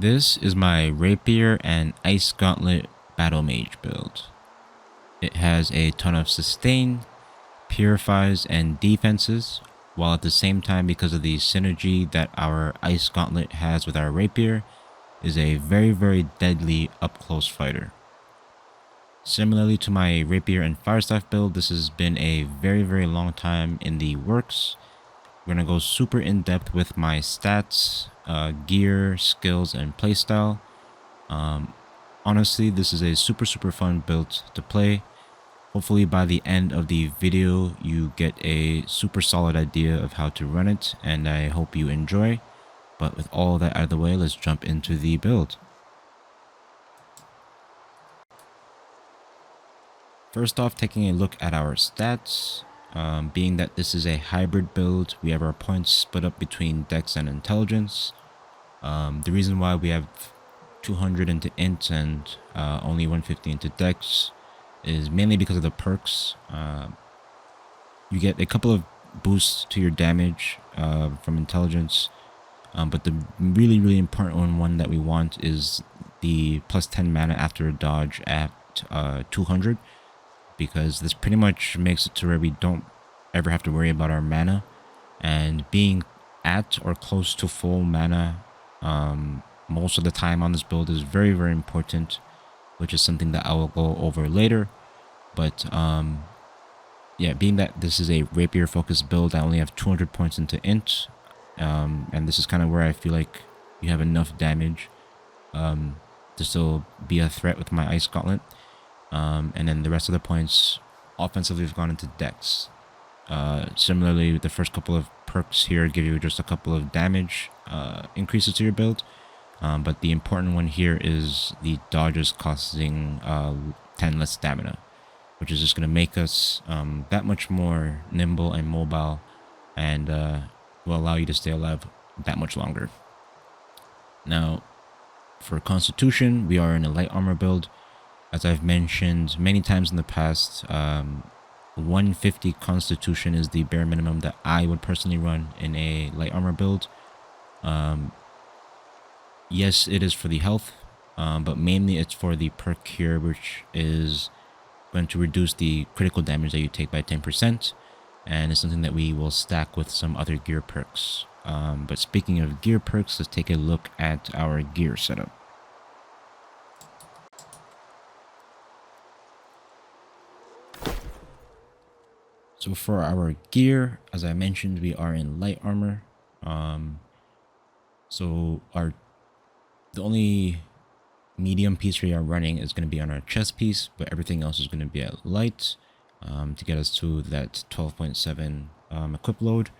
This is my Rapier and Ice Gauntlet Battlemage build. It has a ton of sustain, purifies, and defenses, while at the same time, because of the synergy that our Ice Gauntlet has with our Rapier, is a very deadly up-close fighter. Similarly to my Rapier and Firestaff build, this has been a very long time in the works. We're going to go super in-depth with my stats, gear, skills, and playstyle. Honestly, this is a super fun build to play. Hopefully by the end of the video, you get a super solid idea of how to run it, and I hope you enjoy. But with all that out of the way, let's jump into the build. First off, taking a look at our stats. Being that this is a hybrid build, we have our points split up between Dex and Intelligence. The reason why we have 200 into Int and only 150 into Dex is mainly because of the perks. You get a couple of boosts to your damage from Intelligence, but the really important one that we want is the plus 10 mana after a dodge at 200. Because this pretty much makes it to where we don't ever have to worry about our mana, and being at or close to full mana most of the time on this build is very important, which is something that I will go over later. But yeah, being that this is a Rapier focused build, I only have 200 points into Int, and this is kind of where I feel like you have enough damage to still be a threat with my Ice Gauntlet. And then the rest of the points offensively have gone into Dex. Similarly, the first couple of perks here give you just a couple of damage increases to your build. But the important one here is the dodges costing 10 less stamina, which is just going to make us that much more nimble and mobile, and will allow you to stay alive that much longer. Now, for Constitution, we are in a light armor build. As I've mentioned many times in the past, 150 Constitution is the bare minimum that I would personally run in a light armor build. Yes, it is for the health, but mainly it's for the perk here, which is going to reduce the critical damage that you take by 10%, and it's something that we will stack with some other gear perks. But speaking of gear perks, let's take a look at our gear setup. So for our gear, as I mentioned, we are in light armor. So the only medium piece we are running is going to be on our chest piece, but everything else is going to be at light to get us to that 12.7 equip load.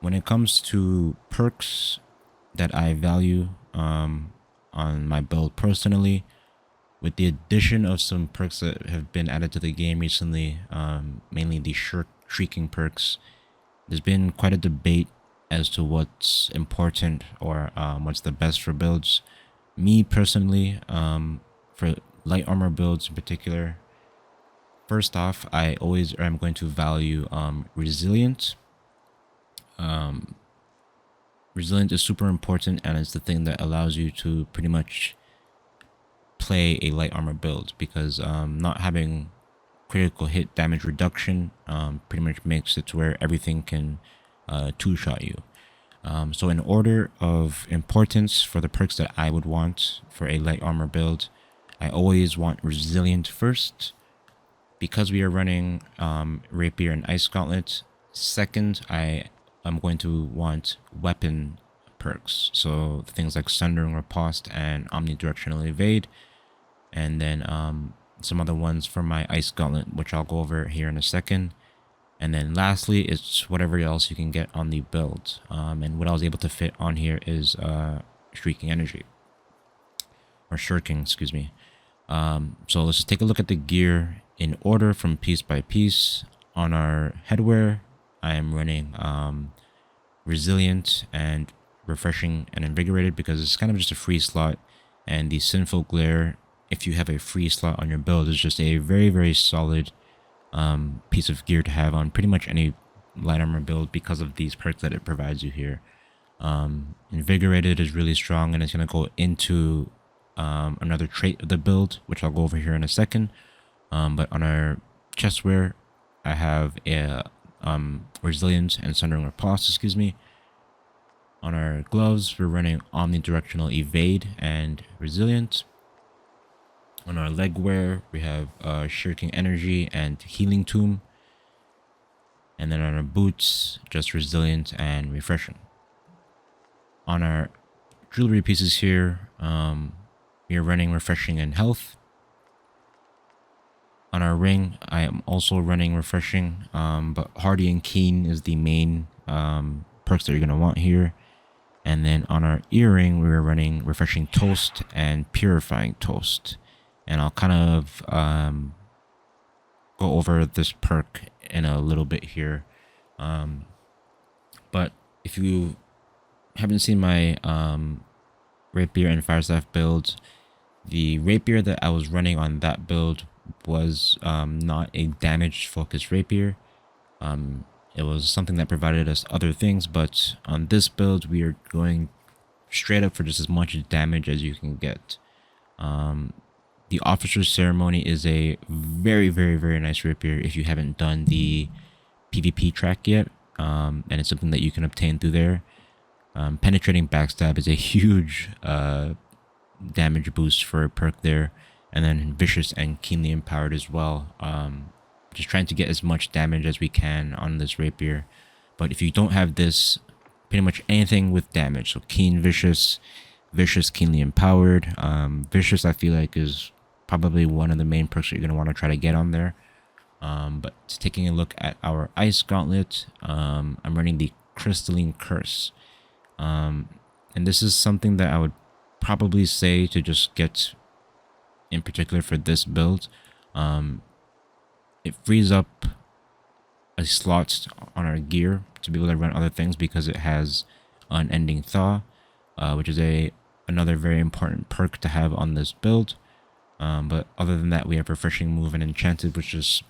When it comes to perks that I value on my build personally, with the addition of some perks that have been added to the game recently, mainly the shrieking perks, there's been quite a debate as to what's important or what's the best for builds. Me personally, for light armor builds in particular, first off, I always am going to value resilient. Resilient is super important, and it's the thing that allows you to pretty much play a light armor build, because not having critical hit damage reduction pretty much makes it to where everything can two-shot you. So in order of importance for the perks that I would want for a light armor build, I always want resilient first, because we are running Rapier and Ice Gauntlet. Second, I am going to want weapon perks, so things like Sundering Riposte and Omnidirectional Evade, and then some other ones for my Ice Gauntlet, which I'll go over here in a second. And then lastly, it's whatever else you can get on the build. And what I was able to fit on here is Shrieking Energy, or Shirking, excuse me. So let's just take a look at the gear in order from piece by piece. On our headwear, I am running Resilient and Refreshing and Invigorated, because it's kind of just a free slot, and the Sinful Glare, if you have a free slot on your build, is just a very solid piece of gear to have on pretty much any light armor build because of these perks that it provides you here. Invigorated is really strong, and it's going to go into another trait of the build, which I'll go over here in a second. But on our chestware, I have a resilience and sundering riposte, excuse me. On our gloves, we're running omnidirectional evade and resilient. On our leg wear, we have shirking energy and healing tomb. And then on our boots, just resilient and refreshing. On our jewelry pieces here, we are running refreshing and health. On our ring, I am also running refreshing, but hardy and keen is the main perks that you're going to want here. And then on our earring, we were running refreshing toast and purifying toast. And I'll kind of go over this perk in a little bit here. But if you haven't seen my rapier and firestaff builds, the rapier that I was running on that build was not a damage focused rapier. It was something that provided us other things, but on this build we are going straight up for just as much damage as you can get. The Officer's Ceremony is a very, very, very nice rapier if you haven't done the PvP track yet, and it's something that you can obtain through there. Penetrating Backstab is a huge damage boost for a perk there, and then Vicious and Keenly Empowered as well. Just trying to get as much damage as we can on this rapier. But if you don't have this, pretty much anything with damage, so Keen Vicious, Vicious Keenly Empowered, Vicious I feel like is probably one of the main perks that you're going to want to try to get on there. But taking a look at our Ice Gauntlet, I'm running the Crystalline Curse. And this is something that I would probably say to just get in particular for this build. It frees up a slot on our gear to be able to run other things because it has Unending Thaw, which is another very important perk to have on this build. But other than that, we have Refreshing Move and Enchanted, which just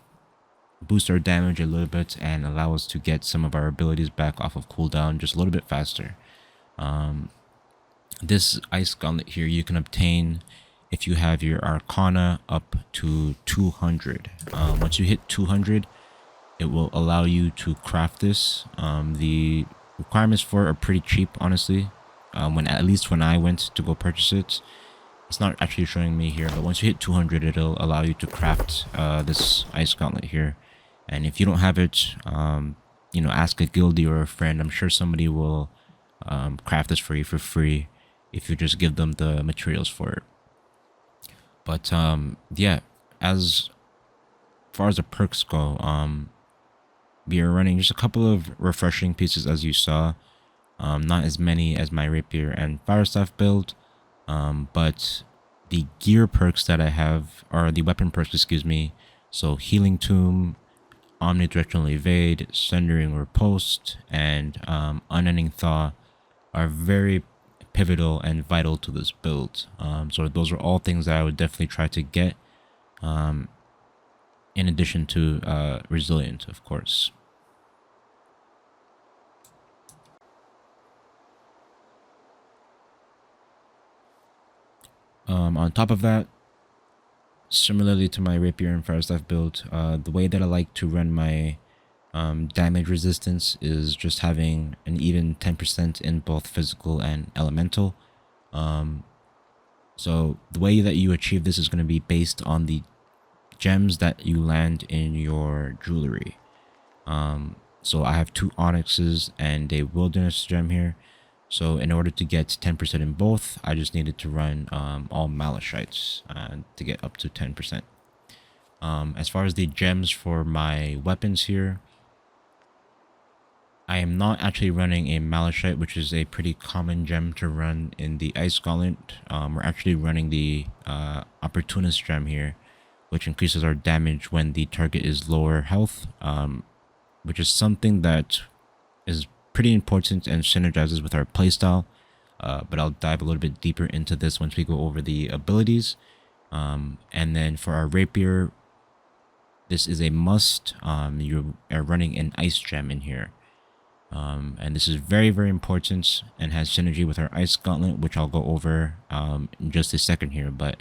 boost our damage a little bit and allow us to get some of our abilities back off of cooldown just a little bit faster. This Ice Gauntlet here you can obtain if you have your Arcana up to 200. Once you hit 200, it will allow you to craft this. The requirements for it are pretty cheap, honestly. At least when I went to go purchase it, it's not actually showing me here, but once you hit 200, it'll allow you to craft this Ice Gauntlet here. And if you don't have it, ask a guildie or a friend. I'm sure somebody will craft this for you for free if you just give them the materials for it. But yeah, as far as the perks go, we are running just a couple of refreshing pieces as you saw. Not as many as my rapier and firestaff build, but the gear perks that I have, or the weapon perks, excuse me, so Healing Tomb, Omnidirectional Evade, Sundering Riposte, and Unending Thaw are very pivotal and vital to this build. So those are all things that I would definitely try to get, in addition to Resilient, of course. On top of that, similarly to my rapier and firestaff build, the way that I like to run my damage resistance is just having an even 10% in both physical and elemental. So the way that you achieve this is going to be based on the gems that you land in your jewelry. So I have 2 onyxes and a wilderness gem here. So in order to get 10% in both, I just needed to run all malachite to get up to 10%. As far as the gems for my weapons here, I am not actually running a malachite, which is a pretty common gem to run in the Ice Gauntlet. We're actually running the opportunist gem here, which increases our damage when the target is lower health, which is something that is pretty important and synergizes with our playstyle, but I'll dive a little bit deeper into this once we go over the abilities. And then for our rapier, this is a must. You are running an ice gem in here. And this is very, very important and has synergy with our Ice Gauntlet, which I'll go over in just a second here. But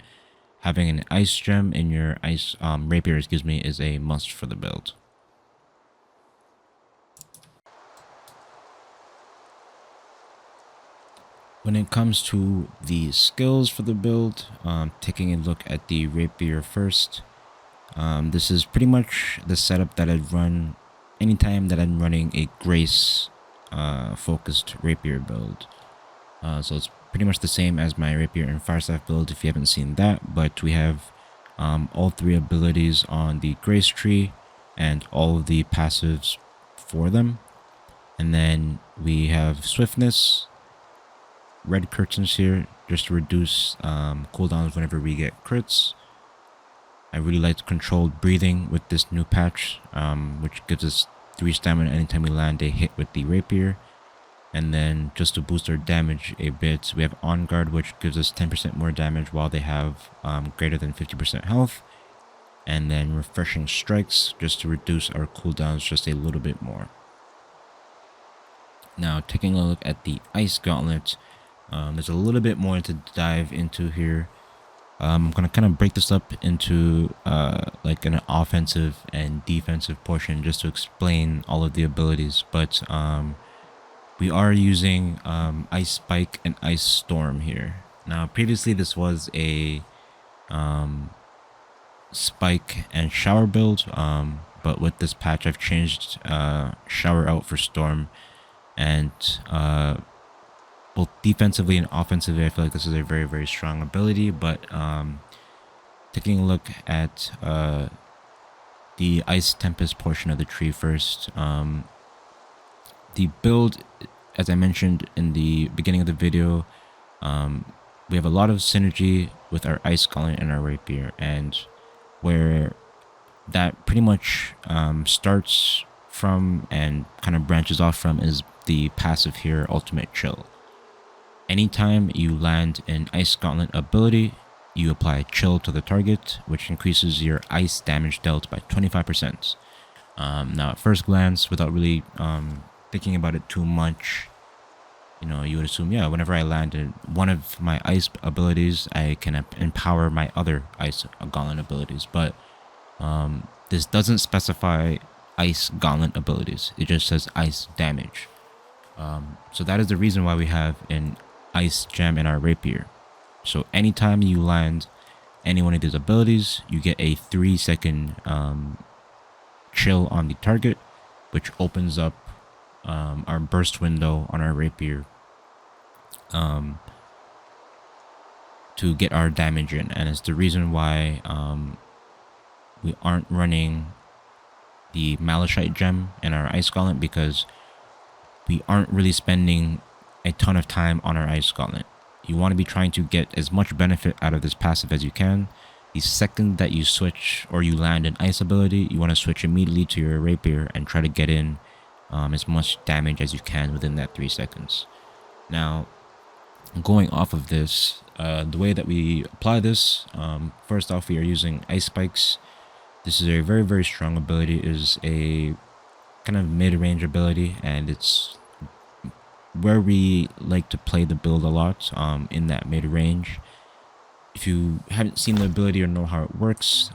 having an Ice Gem in your Ice Rapier, excuse me, is a must for the build. When it comes to the skills for the build, taking a look at the Rapier first, this is pretty much the setup that I'd run anytime that I'm running a Grace focused Rapier build. So it's pretty much the same as my Rapier and Firestaff build if you haven't seen that, but we have all three abilities on the Grace tree and all of the passives for them. And then we have Swiftness, Red Curtains here just to reduce cooldowns whenever we get crits. I really like Controlled Breathing with this new patch, which gives us 3 stamina anytime we land a hit with the Rapier. And then just to boost our damage a bit, we have On Guard, which gives us 10% more damage while they have greater than 50% health. And then Refreshing Strikes just to reduce our cooldowns just a little bit more. Now, taking a look at the Ice Gauntlet, there's a little bit more to dive into here. I'm going to kind of break this up into like an offensive and defensive portion just to explain all of the abilities. But we are using Ice Spike and Ice Storm here. Now, previously this was a Spike and Shower build, but with this patch I've changed Shower out for Storm. And both defensively and offensively, I feel like this is a very, very strong ability. But taking a look at the Ice Tempest portion of the tree first, the build, as I mentioned in the beginning of the video, we have a lot of synergy with our Ice Gauntlet and our Rapier, and where that pretty much starts from and kind of branches off from is the passive here, Ultimate Chill. Anytime you land an Ice Gauntlet ability, you apply Chill to the target, which increases your ice damage dealt by 25%. Now, at first glance, without really thinking about it too much, you would assume, yeah, whenever I land in one of my ice abilities, I can empower my other Ice Gauntlet abilities. But this doesn't specify Ice Gauntlet abilities. It just says ice damage. So that is the reason why we have an Ice Gem in our Rapier. So anytime you land any one of these abilities, you get a 3-second chill on the target, which opens up our burst window on our Rapier to get our damage in. And it's the reason why we aren't running the Malachite Gem in our Ice Gauntlet, because we aren't really spending a ton of time on our Ice Gauntlet. You want to be trying to get as much benefit out of this passive as you can. The second that you switch or you land an ice ability, you want to switch immediately to your Rapier and try to get in as much damage as you can within that 3 seconds. Now, going off of this, the way that we apply this, first off, we are using Ice Spikes. This is a very, very strong ability. It is a kind of mid-range ability, and it's where we like to play the build a lot, in that mid-range. If you haven't seen the ability or know how it works,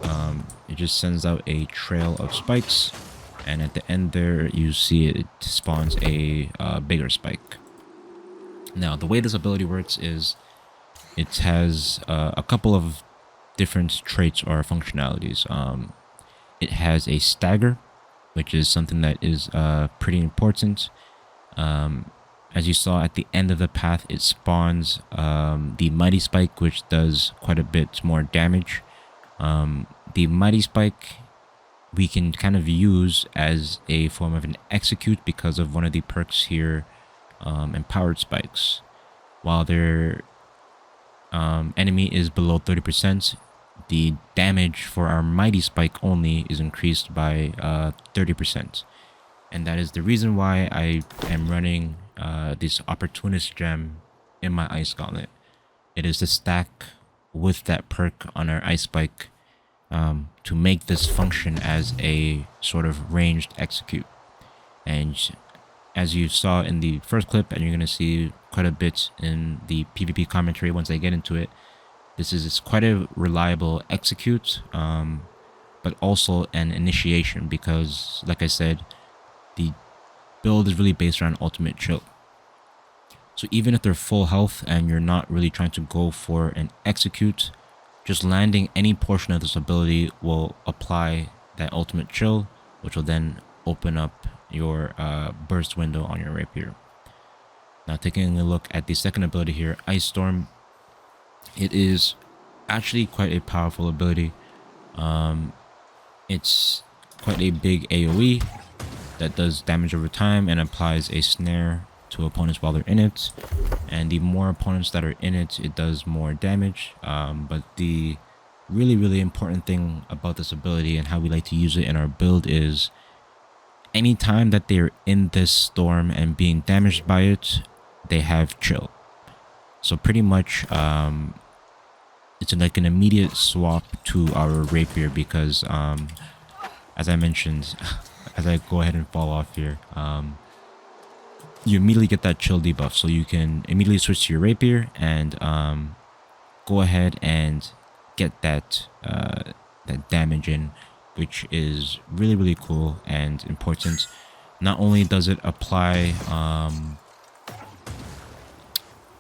it just sends out a trail of spikes, and at the end there you see it spawns a bigger spike. Now, the way this ability works is it has a couple of different traits or functionalities. It has a stagger, which is something that is pretty important. As you saw at the end of the path, it spawns the Mighty Spike, which does quite a bit more damage. The Mighty Spike we can kind of use as a form of an execute because of one of the perks here, Empowered Spikes. While their enemy is below 30%, the damage for our Mighty Spike only is increased by 30%. And that is the reason why I am running this Opportunist Gem in my Ice Gauntlet. It is to stack with that perk on our Ice Spike to make this function as a sort of ranged execute. And as you saw in the first clip, and you're going to see quite a bit in the PvP commentary once I get into it, this is quite a reliable execute, but also an initiation because, like I said, the build is really based around ultimate chill. So even if they're full health and you're not really trying to go for an execute, just landing any portion of this ability will apply that ultimate chill, which will then open up your burst window on your rapier. Now taking a look at the second ability here, Ice Storm, it is actually quite a powerful ability. It's quite a big AoE that does damage over time and applies a snare to opponents while they're in it, and the more opponents that are in it, it does more damage. But the really important thing about this ability and how we like to use it in our build is anytime that they're in this storm and being damaged by it, they have chill. So pretty much it's like an immediate swap to our rapier because as I mentioned, as I go ahead and fall off here, you immediately get that chill debuff, so you can immediately switch to your rapier and go ahead and get that that damage in, which is really cool and important. Not only does it apply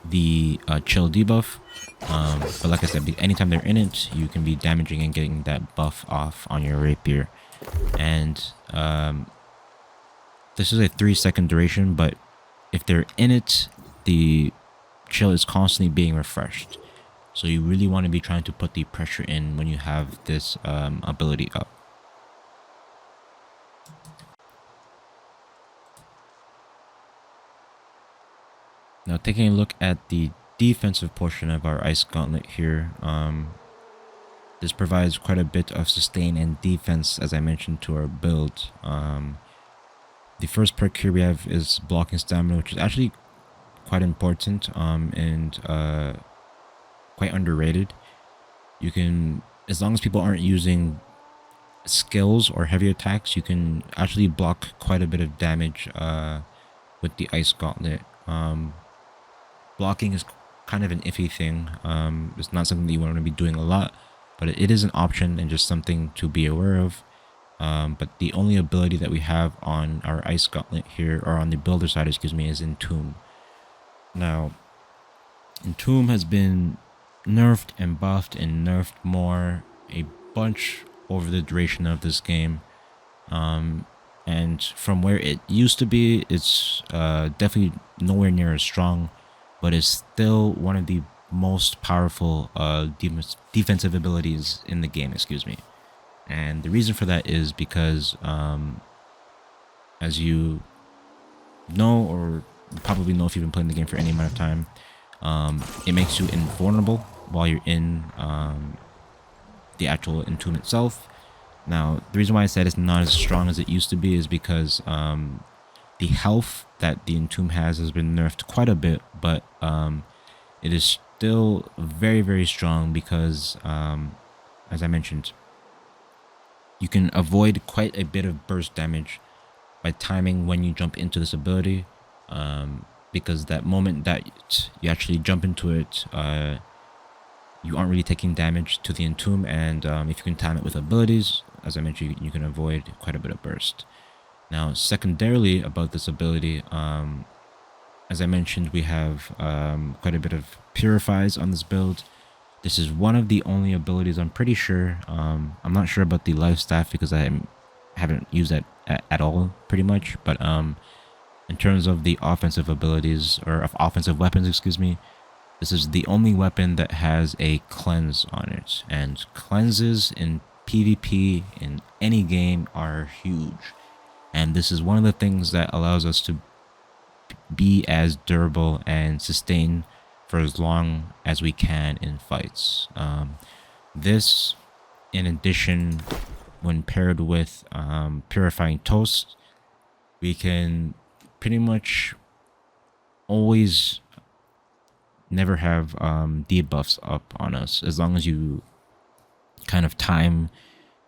the chill debuff, but like I said, anytime they're in it, you can be damaging and getting that buff off on your rapier. And this is a 3-second duration, but if they're in it, the chill is constantly being refreshed. So you really want to be trying to put the pressure in when you have this ability up. Now taking a look at the defensive portion of our Ice Gauntlet here, this provides quite a bit of sustain and defense, as I mentioned, to our build. The first perk here we have is blocking stamina, which is actually quite important and quite underrated. You can, as long as people aren't using skills or heavy attacks, you can actually block quite a bit of damage with the Ice Gauntlet. Blocking is kind of an iffy thing. It's not something that you want to be doing a lot, but it is an option and just something to be aware of. But the only ability that we have on our Ice Gauntlet here, or on the builder side, excuse me, is Entomb. Now, Entomb has been nerfed and buffed and nerfed more a bunch over the duration of this game. And from where it used to be, it's definitely nowhere near as strong, but it's still one of the most powerful defensive abilities in the game, excuse me. And the reason for that is because, as you know, or probably know if you've been playing the game for any amount of time, it makes you invulnerable while you're in the actual Entomb itself. Now, the reason why I said it's not as strong as it used to be is because the health that the Entomb has been nerfed quite a bit, but it is still very strong because, as I mentioned, you can avoid quite a bit of burst damage by timing when you jump into this ability, because that moment that you actually jump into it, you aren't really taking damage to the Entomb, and if you can time it with abilities, as I mentioned, you can avoid quite a bit of burst. Now, secondarily about this ability, as I mentioned, we have quite a bit of purifies on this build. This is one of the only abilities, I'm pretty sure. I'm not sure about the life staff because I haven't used that at all, pretty much. But in terms of the offensive abilities, or of offensive weapons, excuse me, this is the only weapon that has a cleanse on it. And cleanses in PvP in any game are huge. And this is one of the things that allows us to be as durable and sustain for as long as we can in fights. This, in addition, when paired with Purifying Toast, we can pretty much always never have debuffs up on us, as long as you kind of time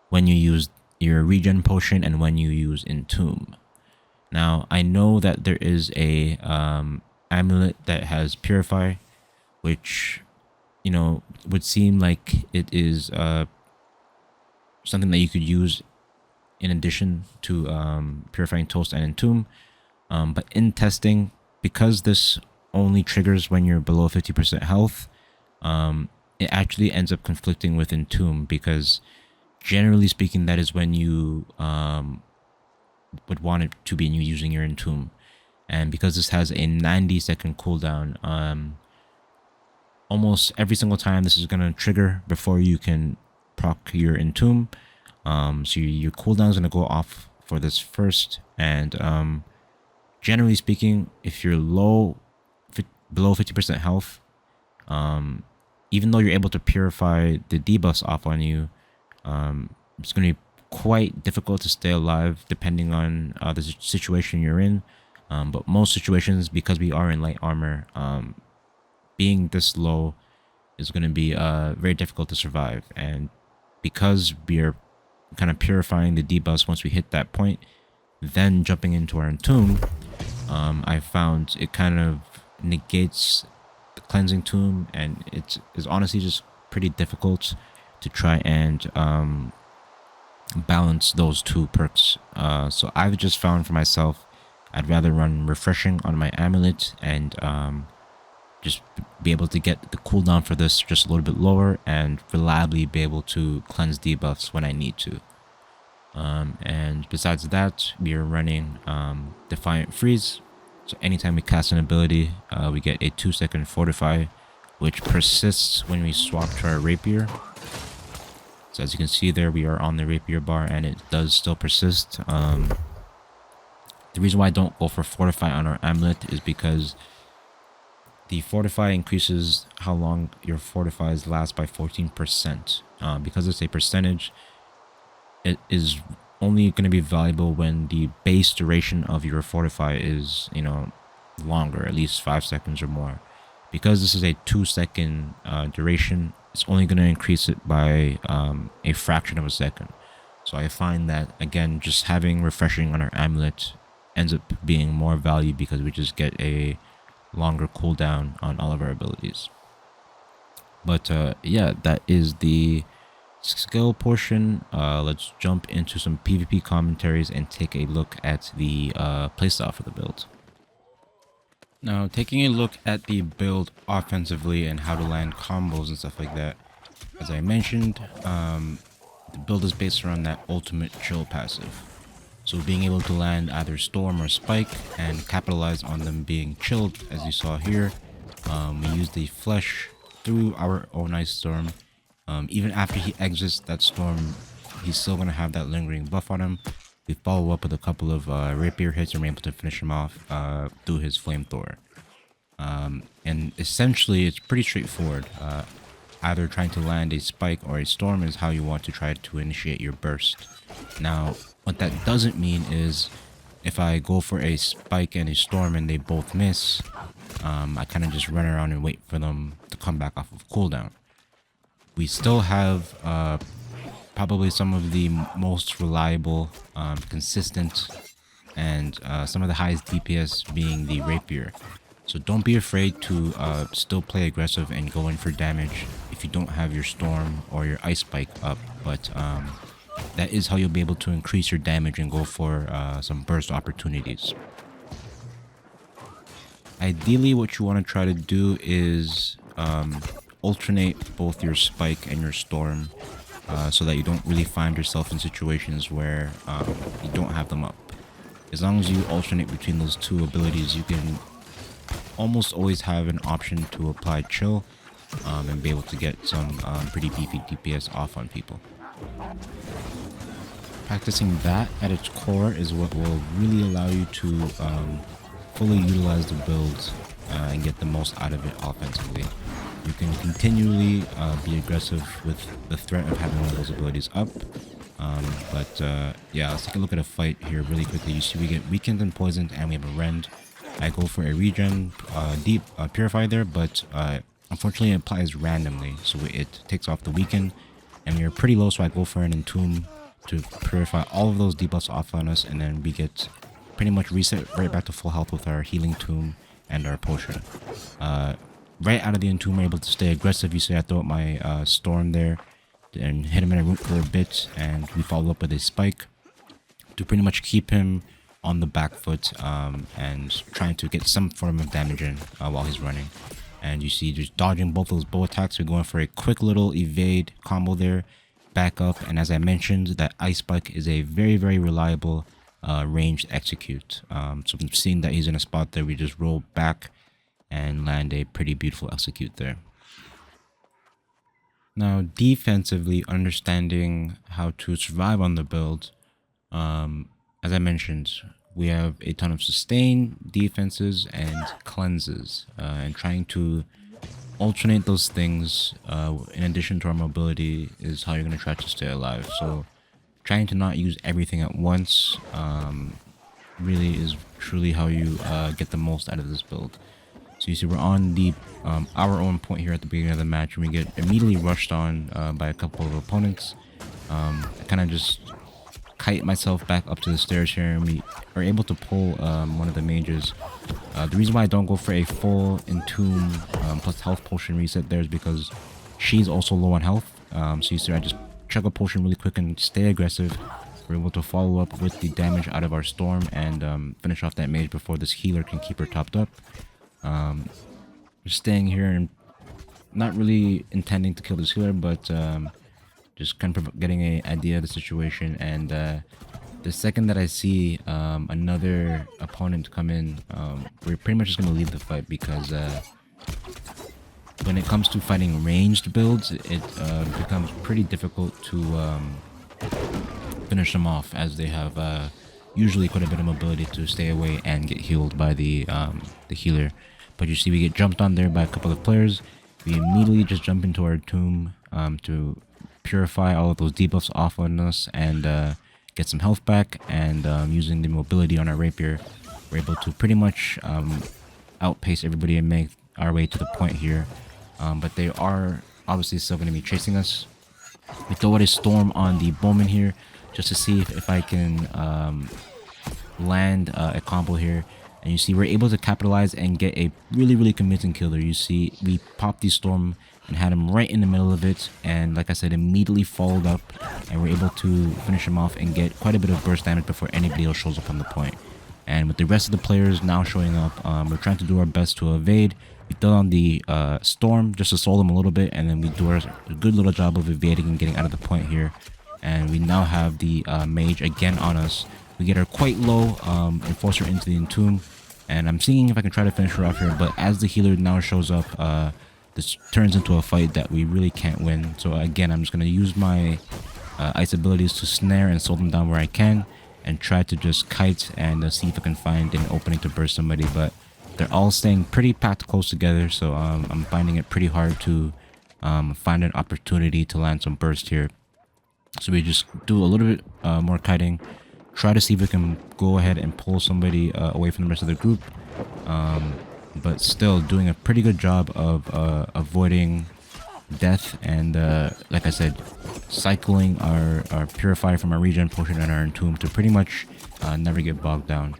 when you use your regen potion and when you use Entomb. Now, I know that there is a amulet that has Purify, which, you know, would seem like it is something that you could use in addition to Purifying Toast and Entomb. But in testing, because this only triggers when you're below 50% health, it actually ends up conflicting with Entomb, because generally speaking, that is when you would want it to be using your Entomb. And because this has a 90-second cooldown, almost every single time this is going to trigger before you can proc your Entomb. So your cooldown is going to go off for this first. And generally speaking, if you're below 50% health, even though you're able to purify the debuffs off on you, it's going to be quite difficult to stay alive depending on the situation you're in. But most situations, because we are in light armor, being this low is going to be very difficult to survive. And because we're kind of purifying the debuffs once we hit that point, then jumping into our Entomb, I found it kind of negates the cleansing tomb, and it's honestly just pretty difficult to try and balance those two perks. So I've just found for myself, I'd rather run refreshing on my amulet and just be able to get the cooldown for this just a little bit lower and reliably be able to cleanse debuffs when I need to. And besides that, we are running Defiant Freeze. So anytime we cast an ability, we get a 2-second Fortify, which persists when we swap to our Rapier. So as you can see there, we are on the Rapier bar and it does still persist. The reason why I don't go for Fortify on our amulet is because the Fortify increases how long your Fortifies last by 14%. Because it's a percentage, it is only going to be valuable when the base duration of your Fortify is, you know, longer, at least 5 seconds or more. Because this is a 2-second duration, it's only going to increase it by a fraction of a second. So I find that, again, just having refreshing on our amulet ends up being more value because we just get a longer cooldown on all of our abilities. But yeah, that is the skill portion. Let's jump into some PvP commentaries and take a look at the playstyle for the build. Now, taking a look at the build offensively and how to land combos and stuff like that, as I mentioned, the build is based around that ultimate chill passive. So being able to land either Storm or Spike and capitalize on them being chilled, as you saw here. We use the Flesh through our own Ice Storm. Even after he exits that Storm, he's still going to have that lingering buff on him. We follow up with a couple of Rapier hits and we're able to finish him off through his Flamethrower. And essentially, it's pretty straightforward. Either trying to land a Spike or a Storm is how you want to try to initiate your burst. Now, what that doesn't mean is if I go for a Spike and a Storm and they both miss, I kind of just run around and wait for them to come back off of cooldown. We still have probably some of the most reliable, consistent, and some of the highest DPS being the Rapier. So don't be afraid to still play aggressive and go in for damage if you don't have your Storm or your Ice Spike up. But that is how you'll be able to increase your damage and go for some burst opportunities. Ideally, what you want to try to do is alternate both your Spike and your Storm so that you don't really find yourself in situations where you don't have them up. As long as you alternate between those two abilities, you can almost always have an option to apply chill and be able to get some pretty beefy DPS off on people. Practicing that at its core is what will really allow you to fully utilize the build and get the most out of it offensively. You can continually be aggressive with the threat of having one of those abilities up. Yeah, let's take a look at a fight here really quickly. You see we get weakened and poisoned and we have a rend. I go for a regen deep purify there, but unfortunately it applies randomly, so it takes off the weaken, and we are pretty low, so I go for an entomb to purify all of those debuffs off on us, and then we get pretty much reset right back to full health with our healing tomb and our potion. Right out of the entomb, we're able to stay aggressive. You see I throw out my storm there and hit him in a root for a bit, and we follow up with a spike to pretty much keep him on the back foot and trying to get some form of damage in while he's running. And you see just dodging both those bow attacks. We're going for a quick little evade combo there, back up, and as I mentioned, that ice spike is a very, very reliable ranged execute. So seeing that he's in a spot there, we just roll back and land a pretty beautiful execute there. Now defensively, understanding how to survive on the build, as I mentioned, we have a ton of sustain, defenses, and cleanses, and trying to alternate those things in addition to our mobility is how you're going to try to stay alive. So trying to not use everything at once really is truly how you get the most out of this build. So you see we're on the our own point here at the beginning of the match, and we get immediately rushed on by a couple of opponents. I kind of just kite myself back up to the stairs here, and we are able to pull one of the mages. The reason why I don't go for a full entomb plus health potion reset there is because she's also low on health. So you see I just chug a potion really quick and stay aggressive. We're able to follow up with the damage out of our storm and finish off that mage before this healer can keep her topped up. Just staying here and not really intending to kill this healer, but just kind of getting an idea of the situation. And the second that I see another opponent come in, we're pretty much just going to leave the fight, because when it comes to fighting ranged builds, it becomes pretty difficult to finish them off, as they have usually quite a bit of mobility to stay away and get healed by the healer. But you see we get jumped on there by a couple of players. We immediately just jump into our tomb to purify all of those debuffs off on us and get some health back. And using the mobility on our rapier, we're able to pretty much outpace everybody and make our way to the point here. But they are obviously still going to be chasing us. We throw out a storm on the bowman here just to see if I can land a combo here. And you see we're able to capitalize and get a really, really convincing kill there. You see we popped the storm and had him right in the middle of it, and like I said, immediately followed up, and we're able to finish him off and get quite a bit of burst damage before anybody else shows up on the point. And with the rest of the players now showing up, we're trying to do our best to evade. We throw on the storm just to slow them a little bit, and then we do a good little job of evading and getting out of the point here. And we now have the mage again on us. We get her quite low and force her into the entomb. And I'm seeing if I can try to finish her off here, but as the healer now shows up, this turns into a fight that we really can't win. So again, I'm just going to use my ice abilities to snare and slow them down where I can, and try to just kite and see if I can find an opening to burst somebody. But they're all staying pretty packed close together, so I'm finding it pretty hard to find an opportunity to land some burst here. So we just do a little bit more kiting, try to see if we can go ahead and pull somebody away from the rest of the group, but still doing a pretty good job of avoiding death, and like I said, cycling our purifier from our regen potion and our entomb to pretty much never get bogged down.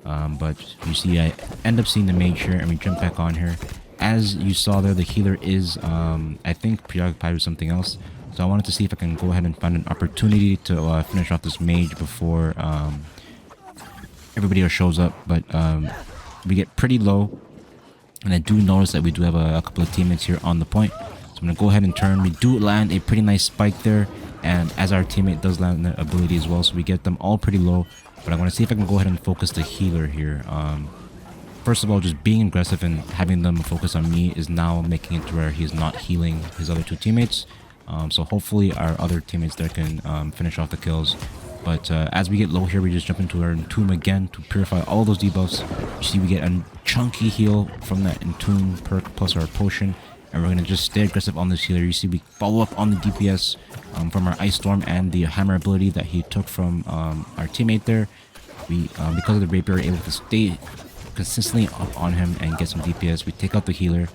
But you see I end up seeing the mage here, and we jump back on here. As you saw there, the healer is I think preoccupied with something else. So I wanted to see if I can go ahead and find an opportunity to finish off this mage before everybody else shows up. But we get pretty low, and I do notice that we do have a couple of teammates here on the point. So I'm going to go ahead and turn. We do land a pretty nice spike there, and as our teammate does land the ability as well, so we get them all pretty low. But I want to see if I can go ahead and focus the healer here. First of all, just being aggressive and having them focus on me is now making it to where he's not healing his other two teammates. So hopefully our other teammates there can finish off the kills. But as we get low here, we just jump into our entomb again to purify all those debuffs. You see we get a chunky heal from that entomb perk plus our potion. And we're going to just stay aggressive on this healer. You see we follow up on the DPS from our Ice Storm and the Hammer ability that he took from our teammate there. We, because of the Rapier, are able to stay consistently up on him and get some DPS. We take out the healer.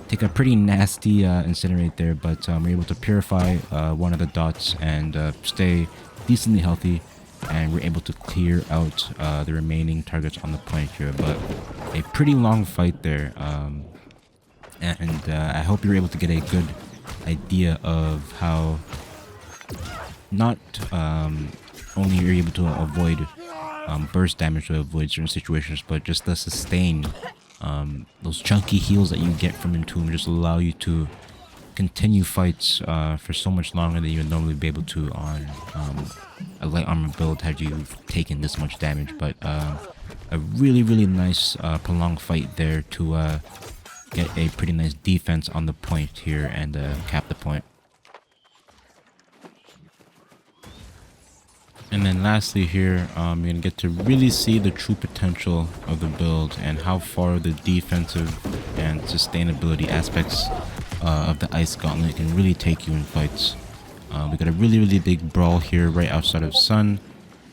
Take a pretty nasty incinerate there, but we're able to purify one of the dots and stay decently healthy. and we're able to clear out the remaining targets on the point here. But a pretty long fight there, and I hope you're able to get a good idea of how not only you're able to avoid burst damage to avoid certain situations, but just the sustain, those chunky heals that you get from Entomb just allow you to continue fights for so much longer than you would normally be able to on a light armor build had you taken this much damage. But a really nice prolonged fight there to get a pretty nice defense on the point here and cap the point. And then lastly here, you're going to get to really see the true potential of the build and how far the defensive and sustainability aspects of the Ice Gauntlet can really take you in fights. We got a really big brawl here right outside of Sun,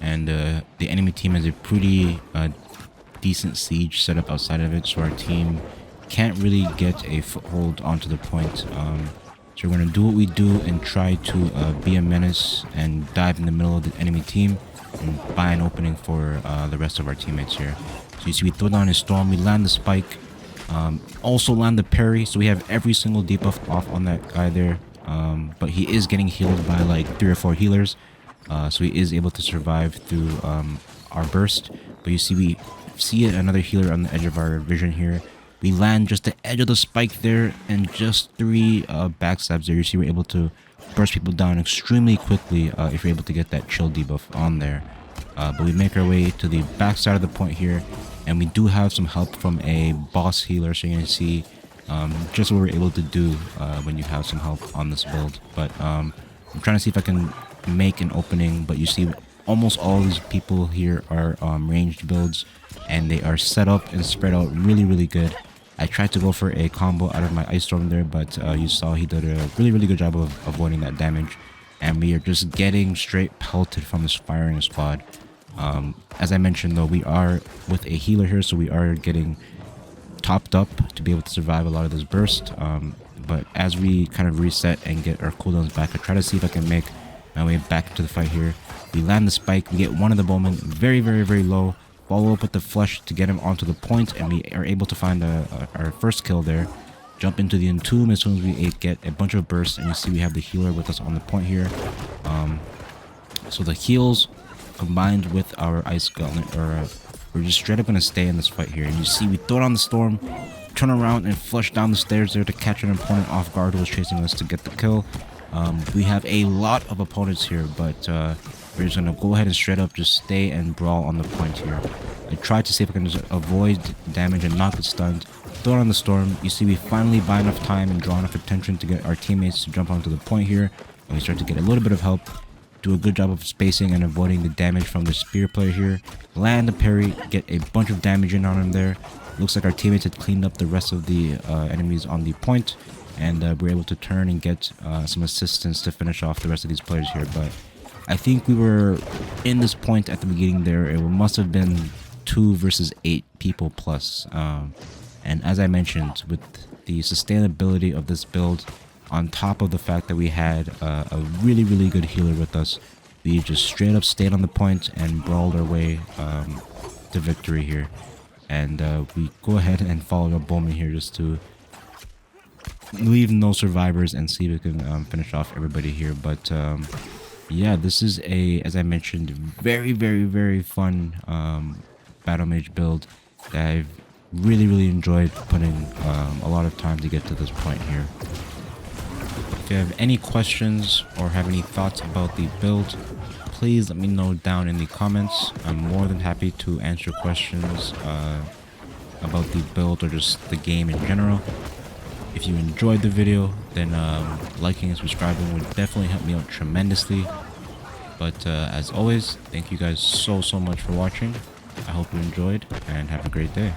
and the enemy team has a pretty decent siege set up outside of it, so our team can't really get a foothold onto the point. So we're going to do what we do and try to be a menace and dive in the middle of the enemy team and buy an opening for the rest of our teammates here. So you see we throw down his storm, we land the spike, also land the parry, so we have every single debuff off on that guy there. But he is getting healed by like 3 or 4 healers, so he is able to survive through our burst. But you see we see another healer on the edge of our vision here. We land just the edge of the spike there, and just 3 backstabs there. You see we're able to burst people down extremely quickly if you're able to get that chill debuff on there. But we make our way to the back side of the point here, and we do have some help from a boss healer, so you're going to see just what we're able to do when you have some help on this build. But I'm trying to see if I can make an opening, but you see almost all these people here are ranged builds, and they are set up and spread out really good. I tried to go for a combo out of my Ice Storm there, but you saw he did a really good job of avoiding that damage, and we are just getting straight pelted from this firing squad. As I mentioned though, we are with a healer here, so we are getting topped up to be able to survive a lot of this burst. But as we kind of reset and get our cooldowns back, I try to see if I can make my way back into the fight here. We land the spike, we get one of the bowmen very low, follow up with the flush to get him onto the point, and we are able to find our first kill there. Jump into the Entomb as soon as we get a bunch of bursts, and you see we have the healer with us on the point here. So the heals combined with our Ice Gauntlet, we're just straight up going to stay in this fight here. And you see we throw down the storm, turn around and flush down the stairs there to catch an opponent off guard who was chasing us to get the kill. We have a lot of opponents here, but we're just going to go ahead and straight up just stay and brawl on the point here. I tried to see if I can just avoid damage and not get stunned. Throw on the storm. You see we finally buy enough time and draw enough attention to get our teammates to jump onto the point here, and we start to get a little bit of help. Do a good job of spacing and avoiding the damage from the spear player here. Land the parry, get a bunch of damage in on him there. Looks like our teammates had cleaned up the rest of the enemies on the point, and we're able to turn and get some assistance to finish off the rest of these players here. But I think we were in this point at the beginning there. It must have been 2 versus 8 people plus. And as I mentioned, with the sustainability of this build, on top of the fact that we had a really good healer with us, we just straight up stayed on the point and brawled our way to victory here. And we go ahead and follow up Bowman here just to leave no survivors and see if we can finish off everybody here. But yeah, this is as I mentioned, very fun Battlemage build that I've really enjoyed putting a lot of time to get to this point here. If you have any questions or have any thoughts about the build, please let me know down in the comments. I'm more than happy to answer questions about the build or just the game in general. If you enjoyed the video, then liking and subscribing would definitely help me out tremendously. But as always, thank you guys so much for watching. I hope you enjoyed and have a great day.